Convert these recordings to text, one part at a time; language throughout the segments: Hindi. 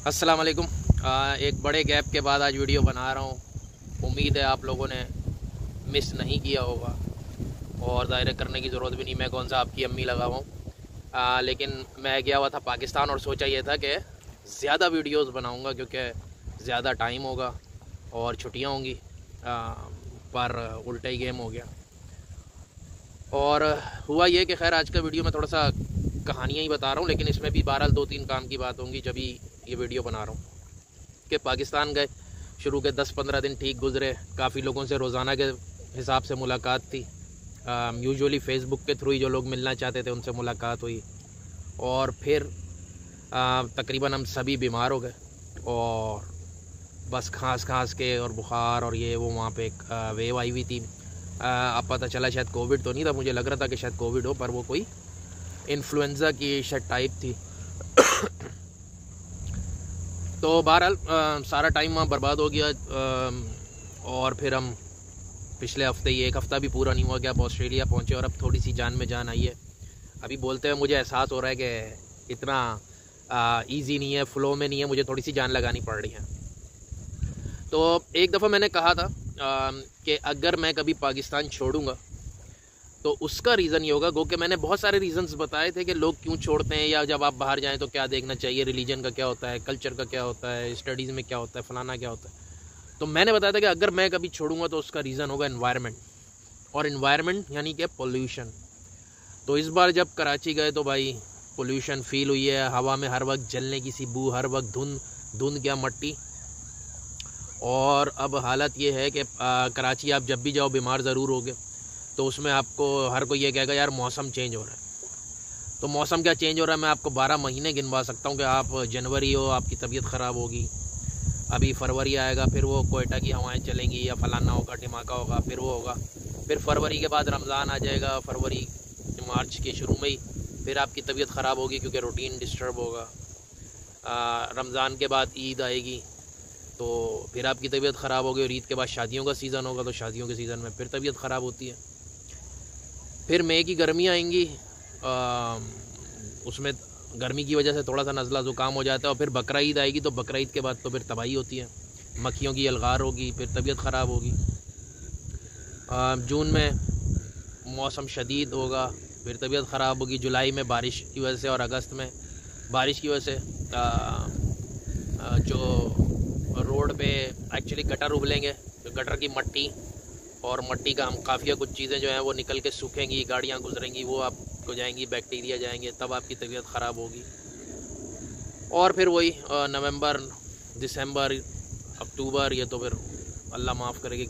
अस्सलाम वालेकुम। एक बड़े गैप के बाद आज वीडियो बना रहा हूँ। उम्मीद है आप लोगों ने मिस नहीं किया होगा और ज़ाहिर करने की ज़रूरत भी नहीं, मैं कौन सा आपकी अम्मी लगा हुआ हूँ। लेकिन मैं गया हुआ था पाकिस्तान और सोचा ये था कि ज़्यादा वीडियोस बनाऊँगा क्योंकि ज़्यादा टाइम होगा और छुट्टियाँ होंगी। पर उल्टा ही गेम हो गया और हुआ ये कि खैर आज का वीडियो मैं थोड़ा सा कहानियाँ ही बता रहा हूँ, लेकिन इसमें भी बहरहाल 2-3 काम की बात होंगी जब ये वीडियो बना रहा हूँ। कि पाकिस्तान गए, शुरू के 10-15 दिन ठीक गुजरे, काफ़ी लोगों से रोज़ाना के हिसाब से मुलाकात थी। यूजुअली फ़ेसबुक के थ्रू ही जो लोग मिलना चाहते थे उनसे मुलाकात हुई और फिर तकरीबन हम सभी बीमार हो गए और बस खांस के और बुखार और ये वो वहाँ पे एक वेव आई हुई थी। अब पता चला शायद कोविड तो नहीं था, मुझे लग रहा था कि शायद कोविड हो, पर वो कोई इन्फ्लुएंज़ा की शायद टाइप थी। तो बहरहाल सारा टाइम वहाँ बर्बाद हो गया और फिर हम पिछले हफ्ते ही, एक हफ़्ता भी पूरा नहीं हुआ कि अब ऑस्ट्रेलिया पहुँचे और अब थोड़ी सी जान में जान आई है। अभी बोलते हैं मुझे एहसास हो रहा है कि इतना इजी नहीं है, फ़्लो में नहीं है, मुझे थोड़ी सी जान लगानी पड़ रही है। तो एक दफ़ा मैंने कहा था कि अगर मैं कभी पाकिस्तान छोड़ूंगा तो उसका रीज़न ये होगा, गो कि मैंने बहुत सारे रीज़न्स बताए थे कि लोग क्यों छोड़ते हैं या जब आप बाहर जाएं तो क्या देखना चाहिए, रिलीजन का क्या होता है, कल्चर का क्या होता है, स्टडीज़ में क्या होता है, फलाना क्या होता है। तो मैंने बताया था कि अगर मैं कभी छोड़ूंगा तो उसका रीज़न होगा एनवायरनमेंट, और एनवायरनमेंट यानी कि पोल्यूशन। तो इस बार जब कराची गए तो भाई पोल्यूशन फील हुई है, हवा में हर वक्त जलने की सी बू, हर वक्त धुंध क्या मट्टी। और अब हालत ये है कि कराची आप जब भी जाओ बीमार ज़रूर होगे, तो उसमें आपको हर कोई ये कहेगा यार मौसम चेंज हो रहा है। तो मौसम क्या चेंज हो रहा है, मैं आपको 12 महीने गिनवा सकता हूँ कि आप जनवरी हो आपकी तबीयत ख़राब होगी, अभी फरवरी आएगा फिर वो कोयटा की हवाएं चलेंगी या फलाना होगा, ढिमाका होगा, फिर वो होगा, फिर फरवरी के बाद रमज़ान आ जाएगा, फरवरी मार्च के शुरू में ही फिर आपकी तबीयत ख़राब होगी क्योंकि रूटीन डिस्टर्ब होगा। रमज़ान के बाद ईद आएगी तो फिर आपकी तबीयत ख़राब होगी और ईद के बाद शादियों का सीज़न होगा तो शादियों के सीज़न में फिर तबीयत ख़राब होती है। फिर मई की गर्मी आएंगी, उसमें गर्मी की वजह से थोड़ा सा नज़ला ज़ुकाम हो जाता है और फिर बकरा ईद आएगी तो बकरा ईद के बाद तो फिर तबाही होती है, मक्खियों की अलगार होगी, फिर तबीयत ख़राब होगी। जून में मौसम शदीद होगा, फिर तबीयत ख़राब होगी। जुलाई में बारिश की वजह से और अगस्त में बारिश की वजह से जो रोड पे एक्चुअली गटर उबलेंगे, तो गटर की मट्टी और मट्टी का हम काफ़िया कुछ चीज़ें जो हैं वो निकल के सूखेंगी, गाड़ियाँ गुजरेंगी, वो आपको जाएंगी, बैक्टीरिया जाएंगे, तब आपकी तबीयत ख़राब होगी। और फिर वही नवंबर, दिसंबर, अक्टूबर, ये तो फिर अल्लाह माफ़ करेगी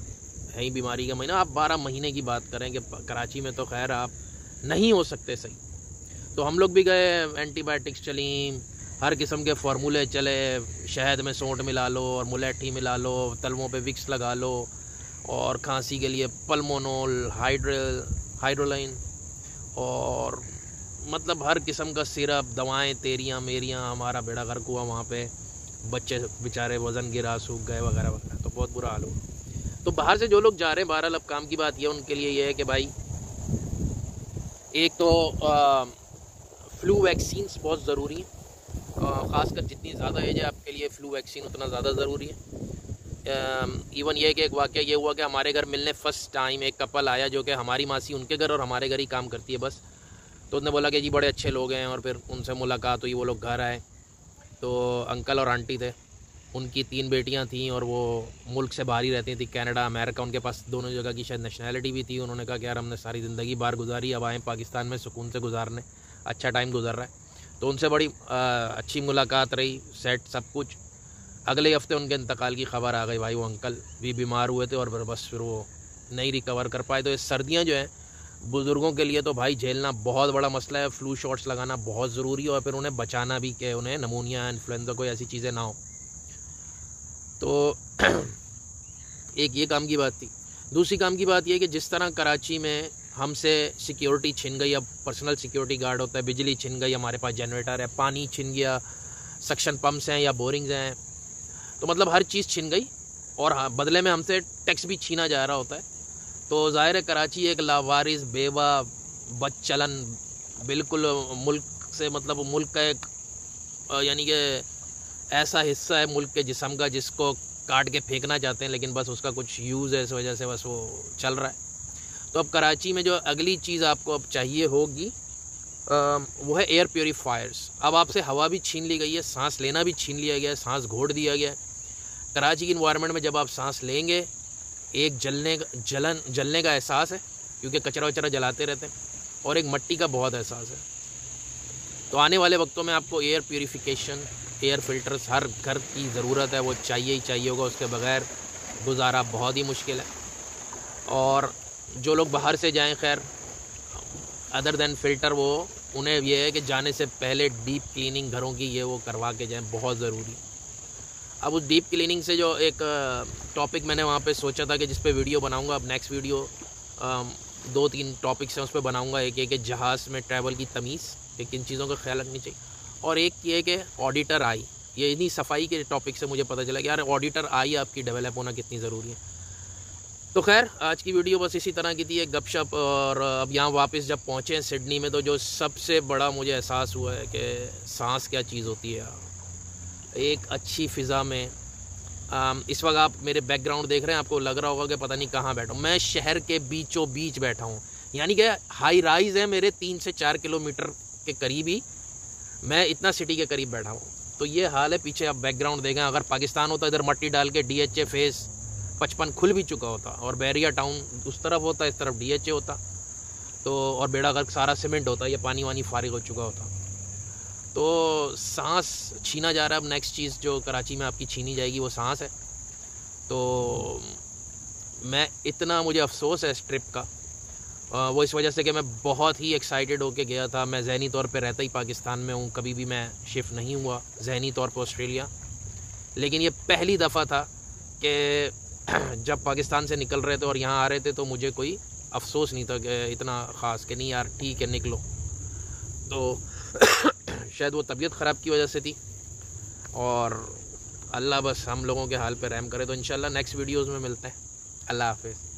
है ही बीमारी का महीना। आप 12 महीने की बात करें कि कराची में तो खैर आप नहीं हो सकते सही। तो हम लोग भी गए, एंटीबायोटिक्स चली, हर किस्म के फार्मूले चले, शहद में सौंठ मिला लो और मुलेठी मिला लो, तलवों पे विक्स लगा लो, और खांसी के लिए पल्मोनोल, हाइड्रोलाइन, और मतलब हर किस्म का सिरप, दवाएं तेरियां मेरियां। हमारा बेड़ा गर्क हुआ वहाँ पे, बच्चे बेचारे वज़न गिरा, सूख गए वगैरह वगैरह, तो बहुत बुरा हाल हुआ। तो बाहर से जो लोग जा रहे हैं, बहरहाल अब काम की बात यह उनके लिए ये है कि भाई एक तो फ्लू वैक्सीन्स बहुत ज़रूरी हैं, ख़ासकर जितनी ज़्यादा एज है आपके लिए फ्लू वैक्सीन उतना ज़्यादा ज़रूरी है। इवन ये कि एक वाक़या ये हुआ कि हमारे घर मिलने फ़र्स्ट टाइम एक कपल आया जो कि हमारी मासी उनके घर और हमारे घर ही काम करती है बस। तो उसने बोला कि जी बड़े अच्छे लोग हैं, और फिर उनसे मुलाकात हुई, वो लोग घर आए तो अंकल और आंटी थे, उनकी 3 बेटियां थीं और वो मुल्क से बाहर ही रहती थी, कनाडा, अमेरिका, उनके पास दोनों जगह की शायद नेशनैलिटी भी थी। उन्होंने कहा कि यार हमने सारी ज़िंदगी बाहर गुजारी, अब आए पाकिस्तान में सुकून से गुजारने, अच्छा टाइम गुजर रहा है। तो उनसे बड़ी अच्छी मुलाकात रही, सेट सब कुछ। अगले हफ्ते उनके इंतकाल की खबर आ गई। भाई वो अंकल भी बीमार हुए थे और बस फिर वो नहीं रिकवर कर पाए। तो ये सर्दियाँ जो हैं बुज़ुर्गों के लिए तो भाई झेलना बहुत बड़ा मसला है, फ्लू शॉट्स लगाना बहुत ज़रूरी है और फिर उन्हें बचाना भी कि उन्हें नमूनिया, इन्फ्लुएंजा, कोई ऐसी चीज़ें ना हो। तो एक ये काम की बात थी। दूसरी काम की बात ये कि जिस तरह कराची में हमसे सिक्योरिटी छिन गई, अब पर्सनल सिक्योरिटी गार्ड होता है, बिजली छिन गई, हमारे पास जनरेटर है, पानी छिन गया, सक्शन पम्प्स हैं या बोरिंग्स हैं, तो मतलब हर चीज़ छिन गई और हाँ बदले में हमसे टैक्स भी छीना जा रहा होता है। तो ज़ाहिर है कराची एक लावारिस, बेवा, बदचलन, बिल्कुल मुल्क से मतलब मुल्क का एक यानी कि ऐसा हिस्सा है मुल्क के जिस्म का जिसको काट के फेंकना चाहते हैं, लेकिन बस उसका कुछ यूज़ है, इस वजह से बस वो चल रहा है। तो अब कराची में जो अगली चीज़ आपको अब चाहिए होगी वो है एयर प्योरीफायर्स। अब आपसे हवा भी छीन ली गई है, सांस लेना भी छीन लिया गया है, सांस घोट दिया गया है। कराची की इन्वायरमेंट में जब आप सांस लेंगे एक जलने का एहसास है, क्योंकि कचरा वचरा जलाते रहते हैं, और एक मिट्टी का बहुत एहसास है। तो आने वाले वक्तों में आपको एयर प्योरीफिकेशन, एयर फिल्टर्स हर घर की ज़रूरत है, वो चाहिए ही चाहिए होगा, उसके बगैर गुजारा बहुत ही मुश्किल है। और जो लोग बाहर से जाएं, खैर अदर देन फ़िल्टर, वो उन्हें ये है कि जाने से पहले डीप क्लीनिंग घरों की ये वो करवा के जाएं, बहुत ज़रूरी। अब उस डीप क्लीनिंग से जो एक टॉपिक मैंने वहाँ पे सोचा था कि जिस पे वीडियो बनाऊँगा, अब नेक्स्ट वीडियो 2-3 टॉपिक्स हैं उस पर बनाऊँगा। एक जहाज़ में ट्रैवल की तमीज़, कि किन चीज़ों का ख्याल रखनी चाहिए, और एक ये कि ऑडिटर आई। ये इन्हीं सफाई के टॉपिक से मुझे पता चला कि यार ऑडिटर आई आपकी डेवलप होना कितनी ज़रूरी है। तो खैर आज की वीडियो बस इसी तरह की थी, एक गपशप। और अब यहाँ वापस जब पहुँचे हैं सिडनी में, तो जो सबसे बड़ा मुझे एहसास हुआ है कि सांस क्या चीज़ होती है यार। एक अच्छी फ़िज़ा में इस वक्त आप मेरे बैकग्राउंड देख रहे हैं, आपको लग रहा होगा कि पता नहीं कहाँ बैठा हूँ। मैं शहर के बीचों बीच बैठा हूँ, यानी कि हाई राइज़ है मेरे 3 से 4 किलोमीटर के करीब ही, मैं इतना सिटी के करीब बैठा हूँ। तो ये हाल है। पीछे आप बैकग्राउंड देखें, अगर पाकिस्तान होता इधर मट्टी डाल के DHA फेज़ 55 खुल भी चुका होता, और बैरिया टाउन उस तरफ होता, इस तरफ DHA होता, तो और बेड़ा गर्क सारा सीमेंट होता, ये पानी वानी फारिग हो चुका होता। तो सांस छीना जा रहा है। अब नेक्स्ट चीज़ जो कराची में आपकी छीनी जाएगी वो सांस है। तो मैं इतना, मुझे अफसोस है इस ट्रिप का, वो इस वजह से कि मैं बहुत ही एक्साइटेड होके गया था। मैं ज़हनी तौर पे रहता ही पाकिस्तान में हूँ, कभी भी मैं शिफ्ट नहीं हुआ ज़हनी तौर पे ऑस्ट्रेलिया, लेकिन ये पहली दफ़ा था कि जब पाकिस्तान से निकल रहे थे और यहाँ आ रहे थे, तो मुझे कोई अफसोस नहीं था कि इतना ख़ास कि नहीं यार ठीक है निकलो। तो शायद वो तबीयत ख़राब की वजह से थी, और अल्लाह बस हम लोगों के हाल पे रहम करे। तो इंशाल्लाह नेक्स्ट वीडियोज़ में मिलते हैं। अल्लाह हाफ़िज़।